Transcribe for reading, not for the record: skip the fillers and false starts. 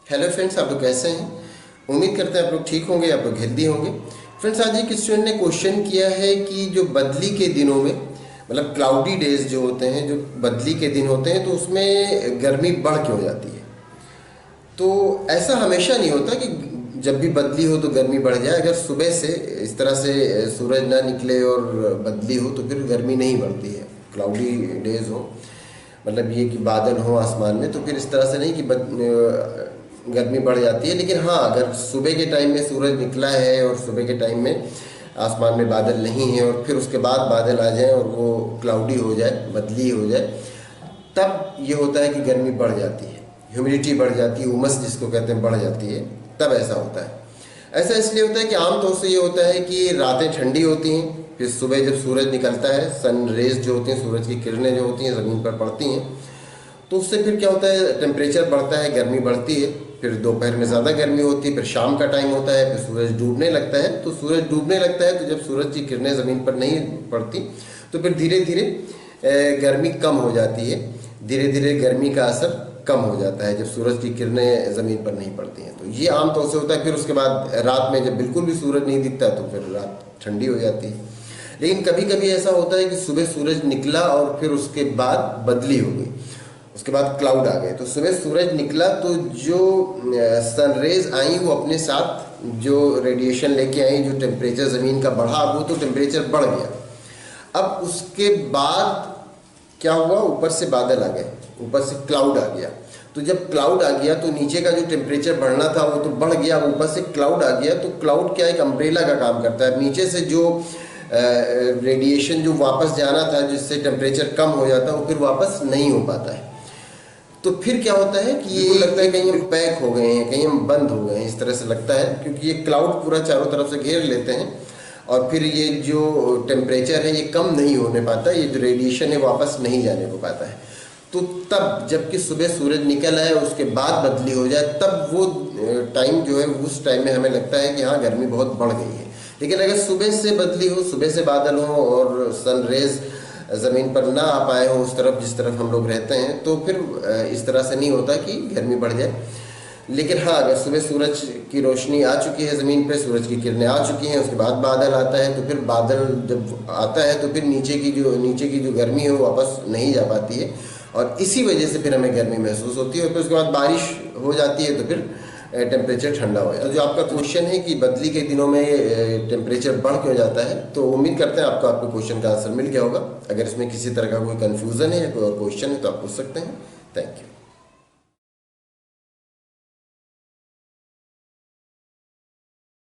Hello friends, आप लोग कैसे हैं? उम्मीद करते हैं आप लोग ठीक होंगे, आप लोग हेल्दी होंगे। फ्रेंड्स, आज एक स्टूडेंट ने क्वेश्चन किया है कि जो बदली के दिनों में, मतलब क्लाउडी डेज जो होते हैं, जो बदली के दिन होते हैं, तो उसमें गर्मी बढ़ क्यों जाती है। तो ऐसा हमेशा नहीं होता कि जब भी बदली हो तो गर्मी बढ़ जाए। अगर सुबह से इस तरह से सूरज ना निकले और बदली हो तो फिर गर्मी नहीं बढ़ती है। क्लाउडी डेज हो, मतलब ये कि बादल हो आसमान में, तो फिर इस तरह से नहीं कि गर्मी बढ़ जाती है। लेकिन हाँ, अगर सुबह के टाइम में सूरज निकला है और सुबह के टाइम में आसमान में बादल नहीं है और फिर उसके बाद बादल आ जाए और वो क्लाउडी हो जाए, बदली हो जाए, तब ये होता है कि गर्मी बढ़ जाती है, ह्यूमिडिटी बढ़ जाती है, उमस जिसको कहते हैं बढ़ जाती है, तब ऐसा होता है। ऐसा इसलिए होता है कि आमतौर से ये होता है कि रातें ठंडी होती हैं, फिर सुबह जब सूरज निकलता है, सन रेज जो होती हैं, सूरज की किरणें जो होती हैं ज़मीन पर पड़ती हैं, तो उससे फिर क्या होता है, टेम्परेचर बढ़ता है, गर्मी बढ़ती है। फिर दोपहर में ज़्यादा गर्मी होती है, फिर शाम का टाइम होता है, फिर सूरज डूबने लगता है। तो सूरज डूबने लगता है तो जब सूरज की किरणें ज़मीन पर नहीं पड़ती तो फिर धीरे धीरे गर्मी कम हो जाती है, धीरे धीरे गर्मी का असर कम हो जाता है जब सूरज की किरणें ज़मीन पर नहीं पड़ती हैं। तो ये आम तौर से होता है। फिर उसके बाद रात में जब बिल्कुल भी सूरज नहीं दिखता तो फिर रात ठंडी हो जाती है। लेकिन कभी कभी ऐसा होता है कि सुबह सूरज निकला और फिर उसके बाद बदली हो गई, उसके बाद क्लाउड आ गए। तो सुबह सूरज निकला तो जो सनरेज आई वो अपने साथ जो रेडिएशन लेके आई, जो टेम्परेचर ज़मीन का बढ़ा, वो तो टेम्परेचर बढ़ गया। अब उसके बाद क्या हुआ, ऊपर से बादल आ गए, ऊपर से क्लाउड आ गया। तो जब क्लाउड आ गया तो नीचे का जो टेम्परेचर बढ़ना था वो तो बढ़ गया, ऊपर से क्लाउड आ गया। तो क्लाउड क्या, एक अम्ब्रेला का काम करता है। नीचे से जो रेडिएशन जो वापस जाना था, जिससे टेम्परेचर कम हो जाता है, वो फिर वापस नहीं हो पाता है। तो फिर क्या होता है कि ये लगता है कहीं हम पैक हो गए हैं, कहीं हम बंद हो गए हैं, इस तरह से लगता है, क्योंकि ये क्लाउड पूरा चारों तरफ से घेर लेते हैं और फिर ये जो टेम्परेचर है ये कम नहीं होने पाता, ये जो रेडिएशन है वापस नहीं जाने को पाता है। तो तब जबकि सुबह सूरज निकल आए उसके बाद बदली हो जाए, तब वो टाइम जो है, उस टाइम में हमें लगता है कि हाँ, गर्मी बहुत बढ़ गई है। लेकिन अगर सुबह से बदली हो, सुबह से बादल हो और सन रेज ज़मीन पर ना आ पाए हो उस तरफ जिस तरफ हम लोग रहते हैं, तो फिर इस तरह से नहीं होता कि गर्मी बढ़ जाए। लेकिन हाँ, अगर सुबह सूरज की रोशनी आ चुकी है ज़मीन पे, सूरज की किरणें आ चुकी हैं, उसके बाद बादल आता है, तो फिर बादल जब आता है तो फिर नीचे की जो गर्मी है वो वापस नहीं जा पाती है और इसी वजह से फिर हमें गर्मी महसूस होती है। और फिर उसके बाद बारिश हो जाती है तो फिर टेम्परेचर ठंडा हो जाता है। तो जो आपका क्वेश्चन है कि बदली के दिनों में टेम्परेचर बढ़ क्यों जाता है, तो उम्मीद करते हैं आपको आपके क्वेश्चन का आंसर मिल गया होगा। अगर इसमें किसी तरह का कोई कन्फ्यूज़न है या कोई और क्वेश्चन है तो आप पूछ सकते हैं। Thank you.